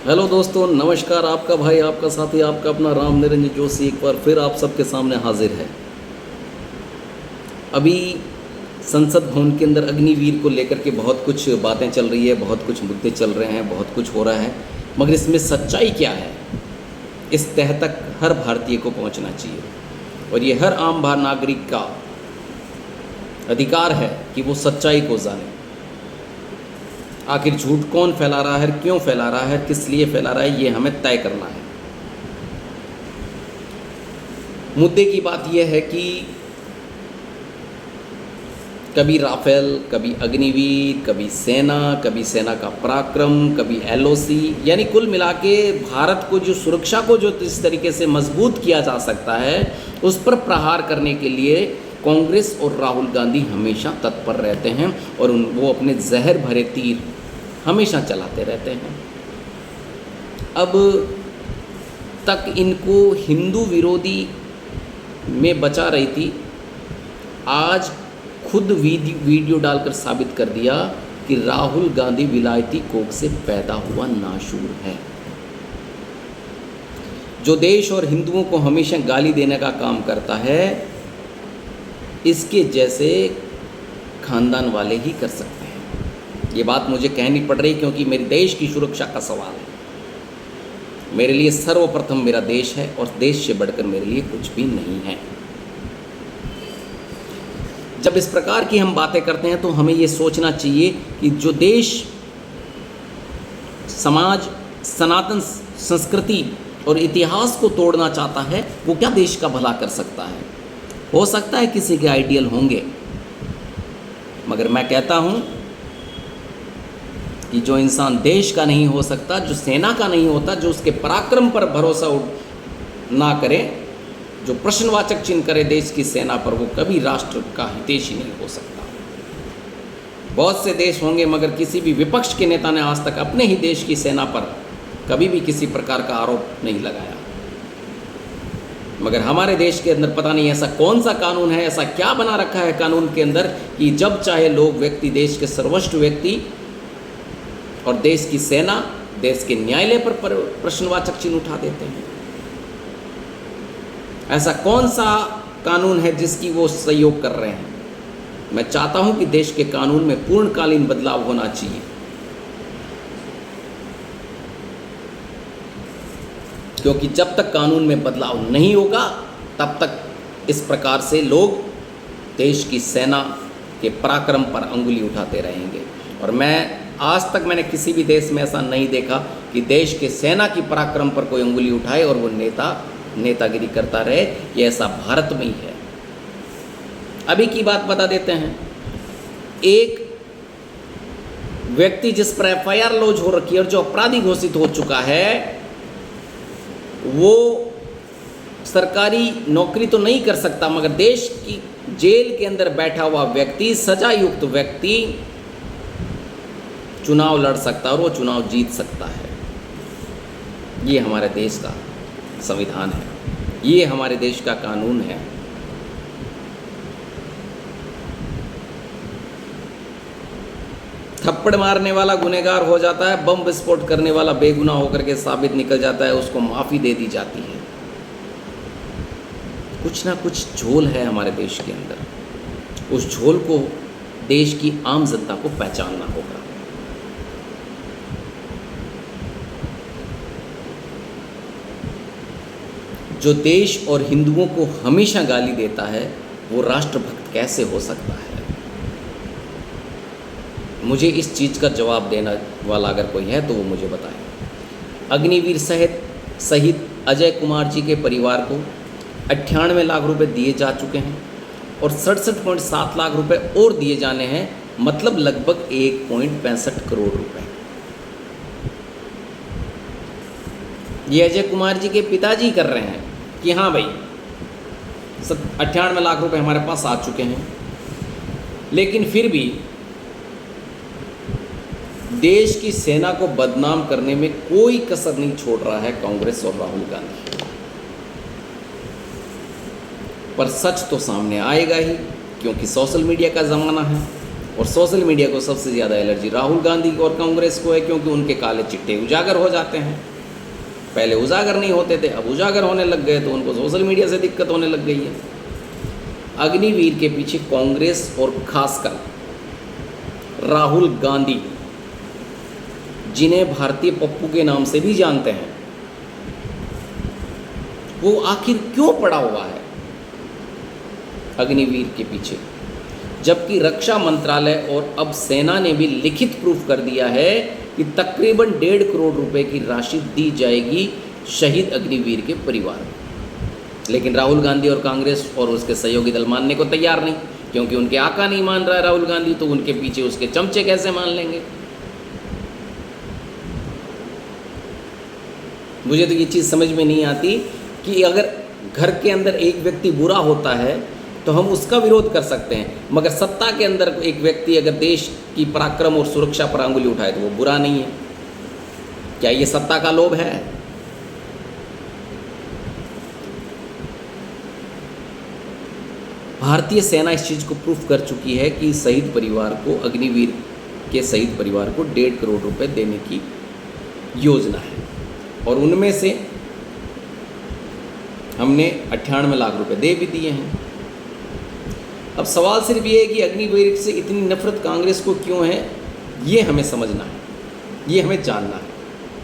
Hello दोस्तों, नमस्कार। आपका भाई, आपका साथी, आपका अपना राम निरंजन जोशी एक बार फिर आप सबके सामने हाजिर है। अभी संसद भवन के अंदर अग्निवीर को लेकर के बहुत कुछ बातें चल रही है, बहुत कुछ मुद्दे चल रहे हैं, बहुत कुछ हो रहा है, मगर इसमें सच्चाई क्या है, इस तह तक हर भारतीय को पहुंचना चाहिए। और ये हर आम नागरिक का अधिकार है कि वो सच्चाई को जाने। आखिर झूठ कौन फैला रहा है, क्यों फैला रहा है, किस लिए फैला रहा है, ये हमें तय करना है। मुद्दे की बात यह है कि कभी राफेल, कभी अग्निवीर, कभी सेना, कभी सेना का पराक्रम, कभी एलओसी, यानी कुल मिला के भारत को जो सुरक्षा को जो इस तरीके से मजबूत किया जा सकता है, उस पर प्रहार करने के लिए कांग्रेस और राहुल गांधी हमेशा तत्पर रहते हैं और वो अपने जहर भरे तीर हमेशा चलाते रहते हैं। अब तक इनको हिंदू विरोधी में बचा रही थी, आज खुद वीडियो डालकर साबित कर दिया कि राहुल गांधी विलायती कोख से पैदा हुआ नाशूर है, जो देश और हिंदुओं को हमेशा गाली देने का काम करता है। इसके जैसे खानदान वाले ही कर सकते हैं। ये बात मुझे कहनी पड़ रही क्योंकि मेरे देश की सुरक्षा का सवाल है। मेरे लिए सर्वप्रथम मेरा देश है और देश से बढ़कर मेरे लिए कुछ भी नहीं है। जब इस प्रकार की हम बातें करते हैं तो हमें ये सोचना चाहिए कि जो देश, समाज, सनातन संस्कृति और इतिहास को तोड़ना चाहता है, वो क्या देश का भला कर सकता है। हो सकता है किसी के आइडियल होंगे, मगर मैं कहता हूँ कि जो इंसान देश का नहीं हो सकता, जो सेना का नहीं होता, जो उसके पराक्रम पर भरोसा ना करे, जो प्रश्नवाचक चिन्ह करे देश की सेना पर, वो कभी राष्ट्र का हितैषी नहीं हो सकता। बहुत से देश होंगे मगर किसी भी विपक्ष के नेता ने आज तक अपने ही देश की सेना पर कभी भी किसी प्रकार का आरोप नहीं लगाया। मगर हमारे देश के अंदर पता नहीं ऐसा कौन सा कानून है, ऐसा क्या बना रखा है कानून के अंदर कि जब चाहे लोग व्यक्ति, देश के सर्वोच्च व्यक्ति और देश की सेना, देश के न्यायालय पर प्रश्नवाचक चिन्ह उठा देते हैं। ऐसा कौन सा कानून है जिसकी वो सहयोग कर रहे हैं। मैं चाहता हूं कि देश के कानून में पूर्णकालीन बदलाव होना चाहिए, क्योंकि जब तक कानून में बदलाव नहीं होगा तब तक इस प्रकार से लोग देश की सेना के पराक्रम पर अंगुली उठाते रहेंगे। और आज तक मैंने किसी भी देश में ऐसा नहीं देखा कि देश के सेना की पराक्रम पर कोई अंगुली उठाए और वो नेतागिरी करता रहे। ये ऐसा भारत में ही है। अभी की बात बता देते हैं। एक व्यक्ति जिस पर एफआईआर लॉन्च हो रखी है और जो अपराधी घोषित हो चुका है, वो सरकारी नौकरी तो नहीं कर सकता, मगर देश की जेल के अंदर बैठा हुआ व्यक्ति, सजायुक्त व्यक्ति चुनाव लड़ सकता है और वो चुनाव जीत सकता है। ये हमारे देश का संविधान है, ये हमारे देश का कानून है। थप्पड़ मारने वाला गुनहगार हो जाता है, बम विस्फोट करने वाला बेगुनाह होकर के साबित निकल जाता है, उसको माफ़ी दे दी जाती है। कुछ ना कुछ झोल है हमारे देश के अंदर, उस झोल को देश की आम जनता को पहचानना होगा। जो देश और हिंदुओं को हमेशा गाली देता है, वो राष्ट्रभक्त कैसे हो सकता है। मुझे इस चीज़ का जवाब देने वाला अगर कोई है तो वो मुझे बताए। अग्निवीर शहीद अजय कुमार जी के परिवार को 98 लाख रुपए दिए जा चुके हैं और 67.7 लाख रुपए और दिए जाने हैं, मतलब लगभग 1.65 करोड़ रुपए। ये अजय कुमार जी के पिताजी कर रहे हैं कि हाँ भाई 98 लाख रुपए हमारे पास आ चुके हैं, लेकिन फिर भी देश की सेना को बदनाम करने में कोई कसर नहीं छोड़ रहा है कांग्रेस और राहुल गांधी। पर सच तो सामने आएगा ही, क्योंकि सोशल मीडिया का ज़माना है। और सोशल मीडिया को सबसे ज़्यादा एलर्जी राहुल गांधी और कांग्रेस को है, क्योंकि उनके काले चिट्टे उजागर हो जाते हैं। पहले उजागर नहीं होते थे, अब उजागर होने लग गए, तो उनको सोशल मीडिया से दिक्कत होने लग गई है। अग्निवीर के पीछे कांग्रेस और खासकर राहुल गांधी, जिन्हें भारतीय पप्पू के नाम से भी जानते हैं, वो आखिर क्यों पड़ा हुआ है अग्निवीर के पीछे? जबकि रक्षा मंत्रालय और अब सेना ने भी लिखित प्रूफ कर दिया है कि तकरीबन 1.5 करोड़ रुपए की राशि दी जाएगी शहीद अग्निवीर के परिवार को। लेकिन राहुल गांधी और कांग्रेस और उसके सहयोगी दल मानने को तैयार नहीं, क्योंकि उनके आका नहीं मान रहा है राहुल गांधी, तो उनके पीछे उसके चमचे कैसे मान लेंगे? मुझे तो ये चीज़ समझ में नहीं आती कि अगर घर के अंदर एक व्यक्ति बुरा होता है तो हम उसका विरोध कर सकते हैं, मगर सत्ता के अंदर एक व्यक्ति अगर देश की पराक्रम और सुरक्षा पर अंगुली उठाए तो वो बुरा नहीं है। क्या ये सत्ता का लोभ है? भारतीय सेना इस चीज़ को प्रूफ कर चुकी है कि शहीद परिवार को, अग्निवीर के शहीद परिवार को 1.5 करोड़ रुपए देने की योजना है, और उनमें से हमने 98 लाख रुपए दे भी दिए हैं। अब सवाल सिर्फ ये है कि अग्निवीर से इतनी नफरत कांग्रेस को क्यों है, ये हमें समझना है, ये हमें जानना है,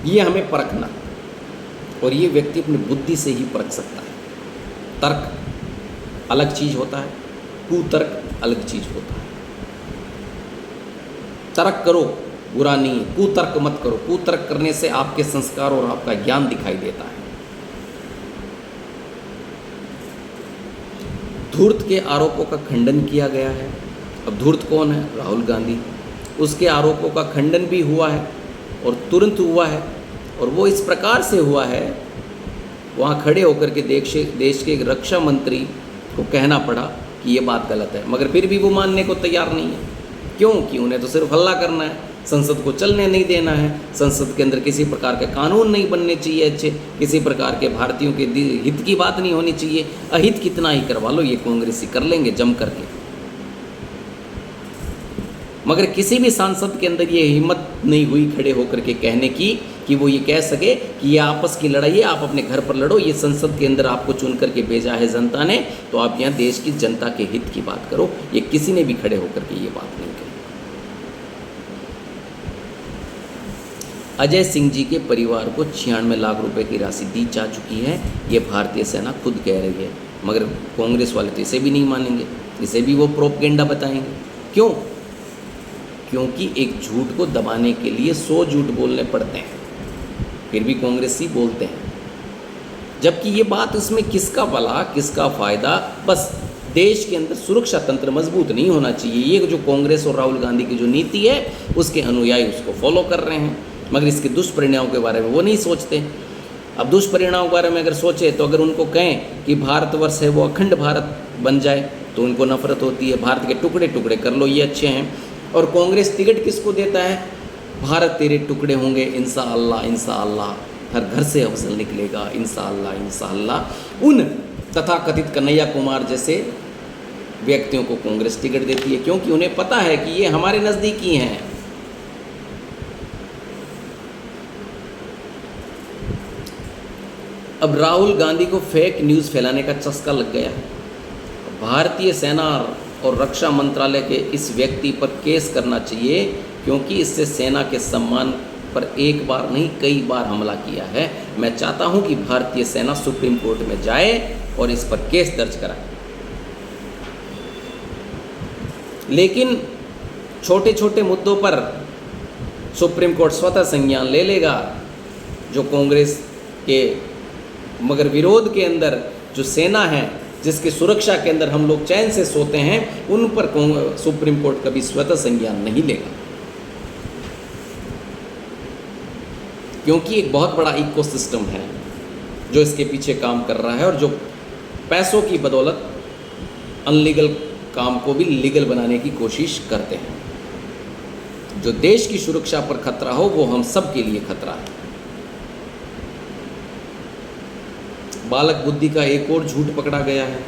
ये हमें परखना है, और ये व्यक्ति अपनी बुद्धि से ही परख सकता है। तर्क अलग चीज़ होता है, कुतर्क अलग चीज़ होता है। तर्क करो, बुरा नहीं है, कुतर्क मत करो। कुतर्क करने से आपके संस्कार और आपका ज्ञान दिखाई देता है। धूर्त के आरोपों का खंडन किया गया है। अब धूर्त कौन है? राहुल गांधी। उसके आरोपों का खंडन भी हुआ है और तुरंत हुआ है, और वो इस प्रकार से हुआ है, वहाँ खड़े होकर के देश के एक रक्षा मंत्री को कहना पड़ा कि ये बात गलत है, मगर फिर भी वो मानने को तैयार नहीं है। क्योंकि उन्हें तो सिर्फ हल्ला करना है, संसद को चलने नहीं देना है, संसद के अंदर किसी प्रकार के कानून नहीं बनने चाहिए अच्छे, किसी प्रकार के भारतीयों के हित की बात नहीं होनी चाहिए। अहित कितना ही करवा लो, ये कांग्रेसी कर लेंगे जम करके, मगर किसी भी सांसद के अंदर ये हिम्मत नहीं हुई खड़े होकर के कहने की कि वो ये कह सके कि ये आपस की लड़ाई है, आप अपने घर पर लड़ो, ये संसद के अंदर आपको चुन करके भेजा है जनता ने, तो आप यहाँ देश की जनता के हित की बात करो। ये किसी ने भी खड़े होकर के ये बात नहीं कही। अजय सिंह जी के परिवार को 96 लाख रुपए की राशि दी जा चुकी है, ये भारतीय सेना खुद कह रही है, मगर कांग्रेस वाले तो इसे भी नहीं मानेंगे, इसे भी वो प्रोपगेंडा बताएंगे। क्यों? क्योंकि एक झूठ को दबाने के लिए 100 झूठ बोलने पड़ते हैं, फिर भी कांग्रेसी बोलते हैं। जबकि ये बात, इसमें किसका भला, किसका फ़ायदा? बस देश के अंदर सुरक्षा तंत्र मजबूत नहीं होना चाहिए, ये जो कांग्रेस और राहुल गांधी की जो नीति है उसके अनुयायी उसको फॉलो कर रहे हैं, मगर इसके दुष्परिणामों के बारे में वो नहीं सोचते। अब दुष्परिणामों के बारे में अगर सोचे तो अगर उनको कहें कि भारतवर्ष है वो अखंड भारत बन जाए तो उनको नफरत होती है, भारत के टुकड़े टुकड़े कर लो, ये अच्छे हैं। और कांग्रेस टिकट किसको देता है? भारत तेरे टुकड़े होंगे इंशाअल्लाह, इंशाअल्लाह, हर घर से अफजल निकलेगा इंशाअल्लाह, इंशाअल्लाह। उन तथाकथित कन्हैया कुमार जैसे व्यक्तियों को कांग्रेस टिकट देती है, क्योंकि उन्हें पता है कि ये हमारे नज़दीकी हैं। अब राहुल गांधी को फेक न्यूज़ फैलाने का चस्का लग गया है। भारतीय सेना और रक्षा मंत्रालय के इस व्यक्ति पर केस करना चाहिए, क्योंकि इससे सेना के सम्मान पर एक बार नहीं कई बार हमला किया है। मैं चाहता हूं कि भारतीय सेना सुप्रीम कोर्ट में जाए और इस पर केस दर्ज कराए। लेकिन छोटे छोटे मुद्दों पर सुप्रीम कोर्ट स्वतः संज्ञान ले लेगा, जो कांग्रेस के, मगर विरोध के अंदर जो सेना है जिसकी सुरक्षा के अंदर हम लोग चैन से सोते हैं, उन पर सुप्रीम कोर्ट कभी स्वतः संज्ञान नहीं लेगा, क्योंकि एक बहुत बड़ा इकोसिस्टम है जो इसके पीछे काम कर रहा है, और जो पैसों की बदौलत अनलीगल काम को भी लीगल बनाने की कोशिश करते हैं। जो देश की सुरक्षा पर खतरा हो वो हम सब के लिए खतरा है। बालक बुद्धि का एक और झूठ पकड़ा गया है।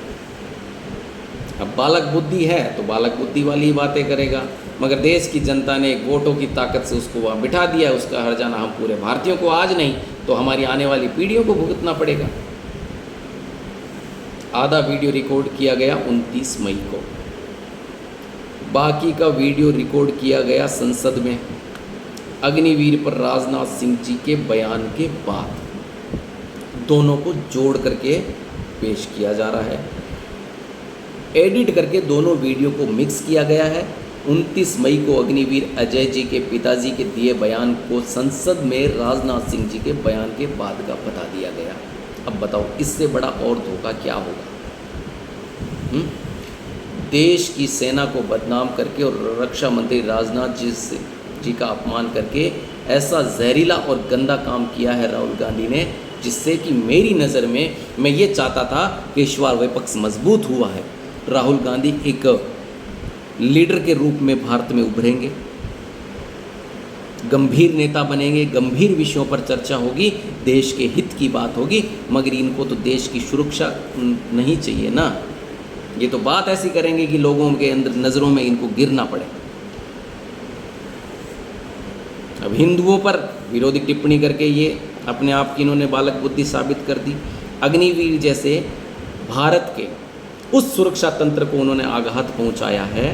अब बालक बुद्धि है तो बालक बुद्धि वाली बातें करेगा, मगर देश की जनता ने वोटों की ताकत से उसको वहाँ बिठा दिया। उसका हर्जाना हम पूरे भारतीयों को आज नहीं तो हमारी आने वाली पीढ़ियों को भुगतना पड़ेगा। आधा वीडियो रिकॉर्ड किया गया 29 मई को, बाकी का वीडियो रिकॉर्ड किया गया संसद में अग्निवीर पर राजनाथ सिंह जी के बयान के बाद। दोनों को जोड़ करके पेश किया जा रहा है, एडिट करके दोनों वीडियो को मिक्स किया गया है। 29 मई को अग्निवीर अजय जी के पिताजी के दिए बयान को संसद में राजनाथ सिंह जी के बयान के बाद का बता दिया गया। अब बताओ इससे बड़ा और धोखा क्या होगा? देश की सेना को बदनाम करके और रक्षा मंत्री राजनाथ जी का अपमान करके ऐसा जहरीला और गंदा काम किया है राहुल गांधी ने, जिससे कि मेरी नज़र में मैं ये चाहता था कि इस बार विपक्ष मजबूत हुआ है। राहुल गांधी एक लीडर के रूप में भारत में उभरेंगे, गंभीर नेता बनेंगे, गंभीर विषयों पर चर्चा होगी, देश के हित की बात होगी। मगर इनको तो देश की सुरक्षा नहीं चाहिए ना। ये तो बात ऐसी करेंगे कि लोगों के अंदर नज़रों में इनको गिरना पड़े। अब हिंदुओं पर विरोधी टिप्पणी करके ये अपने आप की इन्होंने बालक बुद्धि साबित कर दी। अग्निवीर जैसे भारत के उस सुरक्षा तंत्र को उन्होंने आघात पहुंचाया है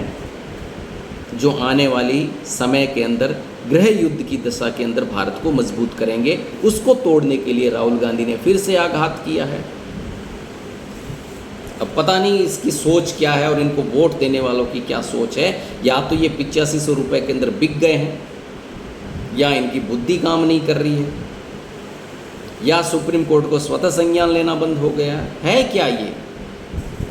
जो आने वाली समय के अंदर गृह युद्ध की दशा के अंदर भारत को मजबूत करेंगे। उसको तोड़ने के लिए राहुल गांधी ने फिर से आघात किया है। अब पता नहीं इसकी सोच क्या है और इनको वोट देने वालों की क्या सोच है। या तो ये 8500 रुपये के अंदर बिक गए हैं, या इनकी बुद्धि काम नहीं कर रही है, या सुप्रीम कोर्ट को स्वतः संज्ञान लेना बंद हो गया है। क्या ये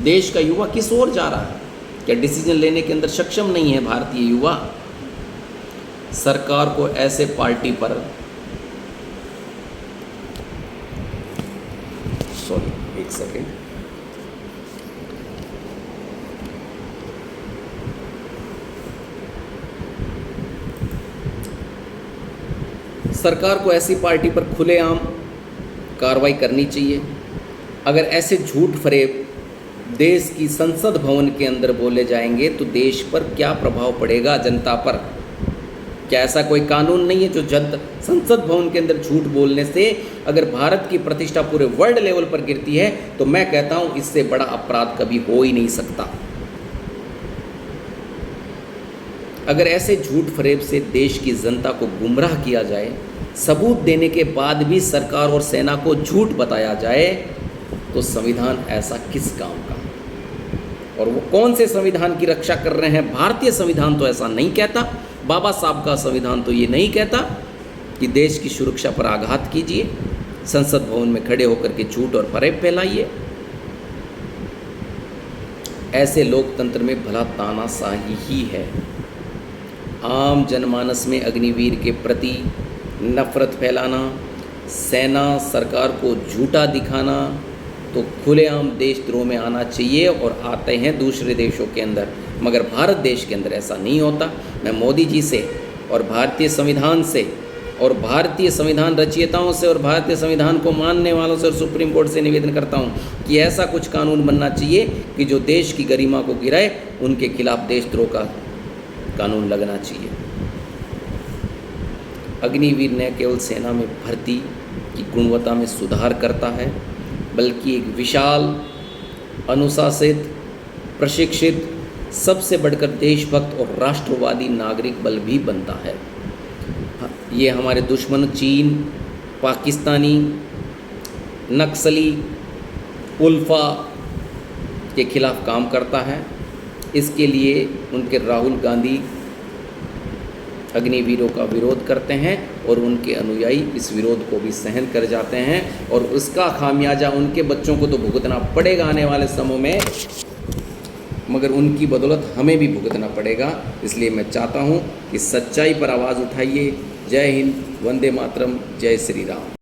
देश का युवा किस ओर जा रहा है? क्या डिसीजन लेने के अंदर सक्षम नहीं है भारतीय युवा? सरकार को ऐसे पार्टी पर एक सेकेंड, सरकार को ऐसी पार्टी पर खुलेआम कार्रवाई करनी चाहिए। अगर ऐसे झूठ फरेब देश की संसद भवन के अंदर बोले जाएंगे तो देश पर क्या प्रभाव पड़ेगा, जनता पर? क्या ऐसा कोई कानून नहीं है जो संसद भवन के अंदर झूठ बोलने से अगर भारत की प्रतिष्ठा पूरे वर्ल्ड लेवल पर गिरती है तो मैं कहता हूं इससे बड़ा अपराध कभी हो ही नहीं सकता। अगर ऐसे झूठ फरेब से देश की जनता को गुमराह किया जाए, सबूत देने के बाद भी सरकार और सेना को झूठ बताया जाए, तो संविधान ऐसा किस काम का? और वो कौन से संविधान की रक्षा कर रहे हैं? भारतीय संविधान तो ऐसा नहीं कहता। बाबा साहब का संविधान तो ये नहीं कहता कि देश की सुरक्षा पर आघात कीजिए, संसद भवन में खड़े होकर के झूठ और फरेब फैलाइए। ऐसे लोकतंत्र में भला तानाशाही ही है। आम जनमानस में अग्निवीर के प्रति नफरत फैलाना, सेना सरकार को झूठा दिखाना, तो खुलेआम देशद्रोह में आना चाहिए और आते हैं दूसरे देशों के अंदर, मगर भारत देश के अंदर ऐसा नहीं होता। मैं मोदी जी से और भारतीय संविधान से और भारतीय संविधान रचयिताओं से और भारतीय संविधान को मानने वालों से और सुप्रीम कोर्ट से निवेदन करता हूं कि ऐसा कुछ कानून बनना चाहिए कि जो देश की गरिमा को गिराए, उनके खिलाफ देशद्रोह का कानून लगना चाहिए। अग्निवीर न केवल सेना में भर्ती की गुणवत्ता में सुधार करता है, बल्कि एक विशाल, अनुशासित, प्रशिक्षित, सबसे बढ़कर देशभक्त और राष्ट्रवादी नागरिक बल भी बनता है। ये हमारे दुश्मन चीन, पाकिस्तानी, नक्सली, उल्फा के खिलाफ काम करता है। इसके लिए उनके राहुल गांधी अग्निवीरों का विरोध करते हैं और उनके अनुयायी इस विरोध को भी सहन कर जाते हैं, और उसका खामियाजा उनके बच्चों को तो भुगतना पड़ेगा आने वाले समय में, मगर उनकी बदौलत हमें भी भुगतना पड़ेगा। इसलिए मैं चाहता हूं कि सच्चाई पर आवाज़ उठाइए। जय हिंद, वंदे मातरम, जय श्री राम।